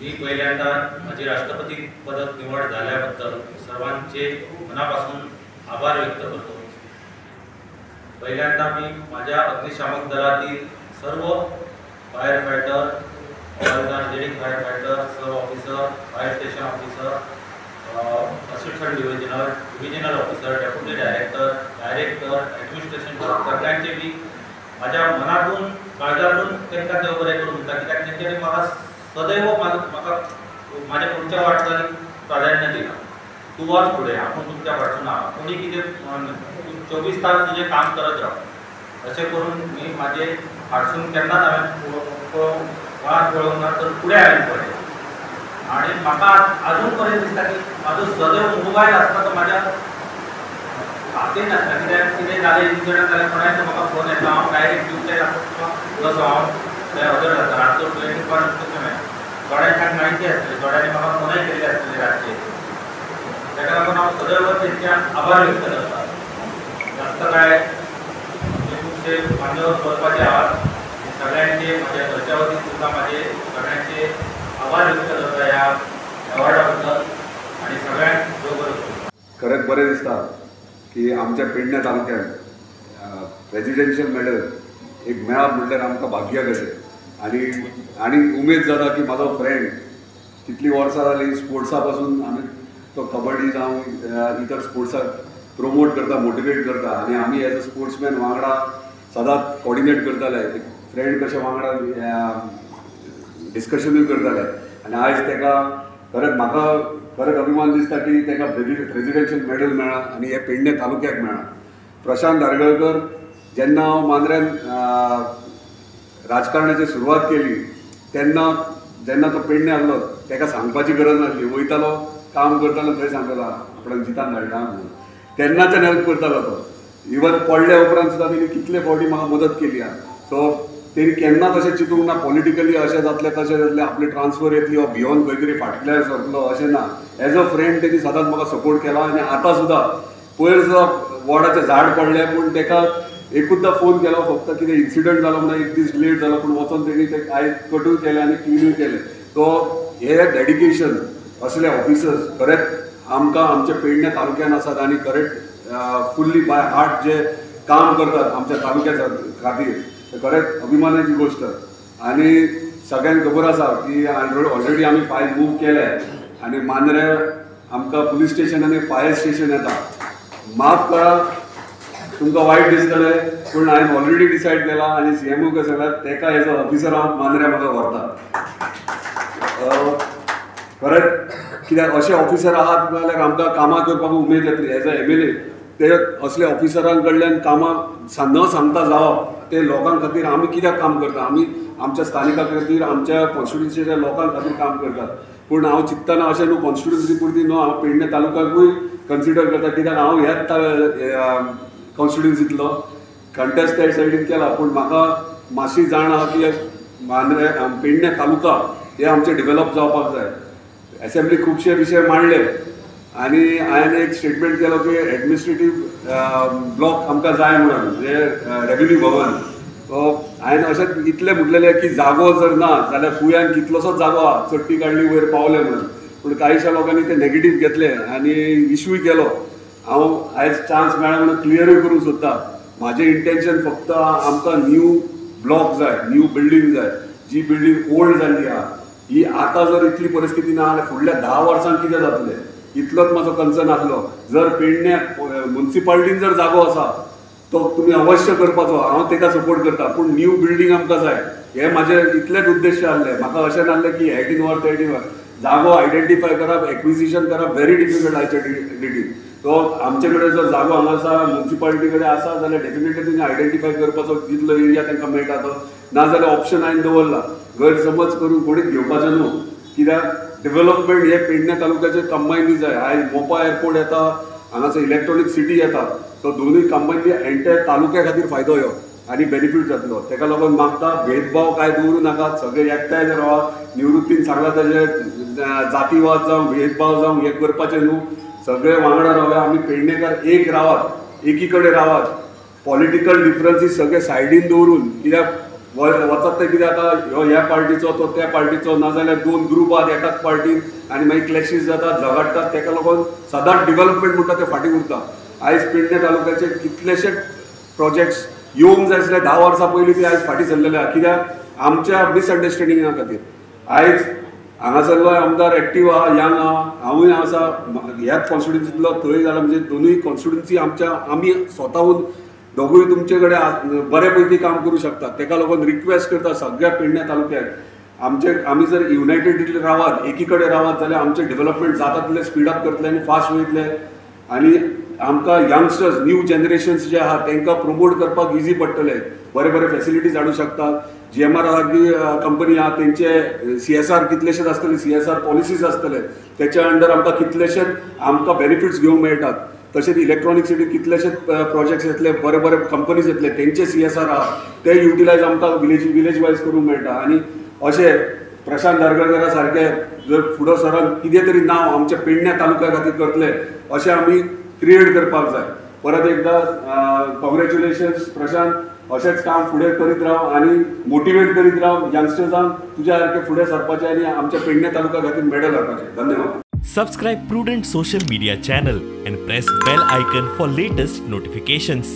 मी पहिल्यांदा माझी राष्ट्रपती पदक निवड झाल्याबद्दल सर्वांचे मनापासून आभार व्यक्त करतो। पहिल्यांदा मी माझ्या अग्निशामक दलातील सर्व fire fighter, organic fire fighter, सब officer, fire station officer, assistant divisional officer, deputy director, administration सगळ्यांचे मी माझ्या मनातून काळजातून त्यांना देव बरे करून म्हणता की त्यांच्यानी मला सदैव माझ्या पुढच्या वाटचालीत प्राधान्य दिला। तू आज पुढे, आपण तुमच्या वाटून आहात, कोणी किती 24 तास तुझे काम करत राहा असे करून मी माझे हाडसून त्यांनाच हांवें वाद वळवणार तर पुढे हांवें पडले। आणि म्हाका अजूनपर्यंत दिसता की माझो सदैव मोबायल आसता तो माझ्या हातीन आसता, कित्याक कितें जालें इन्सिडंट जालें कोणाचो म्हाका फोन येता, हांव डायरेक्ट ड्युटीर आसता प्लस हांव ते हजर जाता रातचो 24 थोड्यांक माहिती आसतली, थोड्यांनी म्हाका फोनय केल्ले आसतले रातचे। ताका लागून हांव सदैव तेंच्यान आभार व्यक्त करता। जास्त काय खुबशे मान्यवर करपाचे आहात, सगळ्यांचे माझ्या घरच्या वतीन सुद्धा माझे सगळ्यांचे आभार व्यक्त करता ह्या अवॉर्डा बद्दल आणि सगळ्यांक देव बरें करूं। खरेंच बरें दिसता की आमच्या पेडणे तालुक्यात रेजिडेन्शियल मेडल एक मेळप म्हटल्यार आमकां भाग्य कशें आणि उमेद जाता की म्हाजो फ्रेंड कितली वर्सां जालीं स्पोर्ट्सा पासून आमी तो कबड्डी जावं इतर स्पोर्ट्साक प्रमोट करता, मोटिवेट करता आणि आमी एज अ स्पोर्ट्समॅन वांगडा सदांच कोऑर्डिनेट करताले, एक फ्रेंड कशें वांगडा डिस्कशनूय करताले। आनी आयज ताका खरेंच म्हाका खरेंच अभिमान दिसता की ताका रेजिडेन्शियल मेडल मेळ्ळा आनी हे पेडणे तालुक्याक मेळ्ळा। प्रशांत धारगळकर जेन्ना हांव मांद्र्यान राजकारणाची सुरवात केली तेन्ना जेन्ना तो पेडणे आहलो ताका सांगपाची गरज नासली, वयतालो काम करतालो, थंय सांगतालो आपणाक जितान धाडला म्हणून, तेन्नाच्यान हेल्प करतालो तो। इवन पडल्या उपरांत सुद्दां तेणी कितले फावटी म्हाका मदत केली आहा। सो तेणी केन्नाच अशें चिंतूंक ना पॉलिटिकली अशें जातलें तशें जातलें, आपली ट्रान्सफर येतली वा भियोन खंय तरी फाटल्यान सरतलो अशें ना। एज अ फ्रेंड तेणी सदांच म्हाका सपोर्ट केला आनी आतां सुद्दां पयर सुद्दां वडाचें झाड पडलें पूण ताका एकूचदां फोन केलो, फक्त कितें इन्सिडंट जालो म्हणून एक दीस लेट जालो पूण वचोन तेणी ते आयज कटूय केलें आनी क्लिनूय केलें। सो हे डेडिकेशन असले ऑफिसर्स खरेंच आमकां आमच्या पेडणे तालुक्यान आसात आनी खरेंच फुल्ली बाय हार्ट जे काम करतात आमच्या तालुक्या खातीर, खरेंच अभिमानाची गोष्ट। आनी सगळ्यांक खबर आसा की ऑलरेडी आमी फायल मूव केले आनी मांद्रे आमकां पुलीस स्टेशन आनी फायर स्टेशन येता। माफ करा तुमकां वायट दिसतलें पूण हांवें ऑलरेडी डिसायड केला आनी CMO कशें जाल्यार ताका एज अ ऑफिसर हांव मांद्रे म्हाका व्हरता। खरेंच कित्याक अशे ऑफिसर आहात जाल्यार आमकां कामां करपाक उमेद येतली। एज अ MLA ते असले ऑफिसरां कडल्यान कामां न सांगता जावप, ते लोकां खातीर आमी कित्याक काम करता, आमी आमच्या स्थानिका खातीर आमच्या कॉन्स्टिट्युन्सीच्या लोकां खातीर काम करतात। पूण हांव चिंततना अशें न्हू कॉन्स्टिट्युन्सी पुरती न्हू, हांव पेडणे तालुक्याकूय कन्सिडर करता कित्याक हांव ह्याच कॉन्स्टिट्युन्सींतलो कंटेस्ट त्या सायडीन केला। पूण म्हाका मातशी जाण आहा की मांद्रे पेडणे तालुका हे आमचे डेव्हलप जावपाक जाय। असेंब्ली खुबशे विशय मांडले आनी हांवें एक स्टेटमेंट केलो की एडमिनिस्ट्रेटीव ब्लॉक आमकां जाय म्हणून, जे रेव्हेन्यू भवन। सो हांवें अशें इतलें म्हटलेलें की जागो जर ना जाल्यार कुयांत कितलोसोच जागो आहा, चट्टी काडली वयर पावले म्हणून। पूण कांयशा लोकांनी ते नेगेटीव घेतले आनी इश्यूय केलो। हांव आयज चान्स मेळ्ळा म्हणून क्लियरूय करूंक सोदता, म्हाजें इंटेंशन फक्त आमकां न्यू ब्लॉक जाय, न्यू बिल्डींग जाय। जी बिल्डींग ओल्ड जाल्ली आहा ही आतां जर इतली परिस्थिती ना जाल्यार फुडल्या 10 वर्सांक कितें जातलें, इतलोच म्हाजो कन्सर्न आसलो। जर पेडणे म्युनिसिपालिटीन जर जागो आसा तो तुमी अवश्य करपाचो, हांव ताका सपोर्ट करता, पूण न्यू बिल्डींग आमकां जाय। हे म्हाजे इतलेच उद्देश आहले। म्हाका अशें नासलें की हेडीन वर तेडीन वर जागो आयडेंटिफाय करप, एक्विजिशन करप व्हेरी डिफिकल्ट आयच्या डेटीन। तो आमचे कडेन जर जागो हांगा आसा, म्युनिसिपालिटी कडेन आसा जाल्यार डेफिनेटली तुमी आयडेंटिफाय करपाचो जितलो एरिया तांकां मेळटा तो, नाजाल्यार ऑप्शन हांवें दवरला गैरसमज करून कोणीच घेवपाचें न्हू। कित्याक डेव्हलपमेंट हे पेडणे तालुक्याचे कंबायनली जाय। आयज मोपा एअरपोर्ट येता, हांगासर इलेक्ट्रॉनीक सिटी येता, तो दोनूय कंबायनली एंटायर तालुक्या खातीर फायदो यो आनी बेनिफीट जातलो। ताका लागून मागता भेदभाव कांय दवरूं नाकात, सगळे एकठांय रावा। निवृत्तीन सांगला तशें जातीवाद जावं भेदभाव जावं हे करपाचें न्हू, सगळे वांगडा रावया। आमी पेडणेकार एक रावात, एकी कडेन रावात। पॉलिटिकल डिफरन्सीस सगळे सायडीन दवरून, कित्याक वचत ते कित्याक ह्यो ह्या पार्टीचो तो त्या पार्टीचो नाजाल्यार दोन ग्रुप आहात एकाच पार्टीन आनी मागीर क्लॅशीस जातात झगडटात ताका लागून सदांच डिवेलपमेंट म्हणटा ते फाटीं उरता. आयज पेडणे तालुक्याचे कितलेशे प्रोजेक्ट्स येवंक जाय आसले 10 वर्सां पयलीं ती आयज फाटीं सरलेले आहा कित्याक आमच्या मिसअंडरस्टँडिंगा खातीर. आयज हांगासरलो आमदार एक्टीव आहा, यंग आहा, हांवूय आसा ह्याच कॉन्स्टिट्युन्सींतलो थंय जाल्यार म्हणजे दोनूय कॉन्स्टिट्युन्सी आमी स्वताहून दोगूय तुमचे कडेन बरे पैकी काम करूं शकतात. ताका लागून रिक्वेस्ट करता सगळ्या पेडणे तालुक्याक आमी जर युनायटेड रावात एकी कडेन रावात जाल्यार आमचें डेव्हलपमेंट जाता तितलें स्पीड अप करतले आनी फास्ट वयतले आनी आमकां यंगस्टर्स न्यू जनरेशन्स जे आहा तांकां प्रमोट करपाक इजी पडटले. बरे बरे फॅसिलिटीज हाडूं शकतात. GMR सारकी कंपनी आहा तेंचे CSR कितलेशेच आसतले, CSR पॉलिसीज आसतले त्याच्या अंडर आमकां कितलेशेच आमकां बेनिफिट्स घेवंक मेळटात. तशेंच इलेक्ट्रॉनिक सिटी कितलेशेच प्रोजेक्ट्स येतले, बरे बरे कंपनीज येतले तेंचे CSR आहा ते युटिलायज आमकां विलेज वायज करूंक मेळटा. आनी अशें प्रशांत धारगळकरा सारके जर फुडें सरून कितें तरी नांव आमच्या पेडणे तालुक्या खातीर करतले अशें आमी क्रिएट करपाक जाय. परत एकदा कॉंग्रॅच्युलेशन्स प्रशांत. अशेंच काम फुडें करीत राव आनी मोटिवेट करीत राव यंगस्टर्सांक तुज्या सारके फुडें सरपाचें आनी आमच्या पेडणे तालुका खातीर मेडल हाडपाचें. धन्यवाद. Subscribe Prudent social media channel and press bell icon for latest notifications.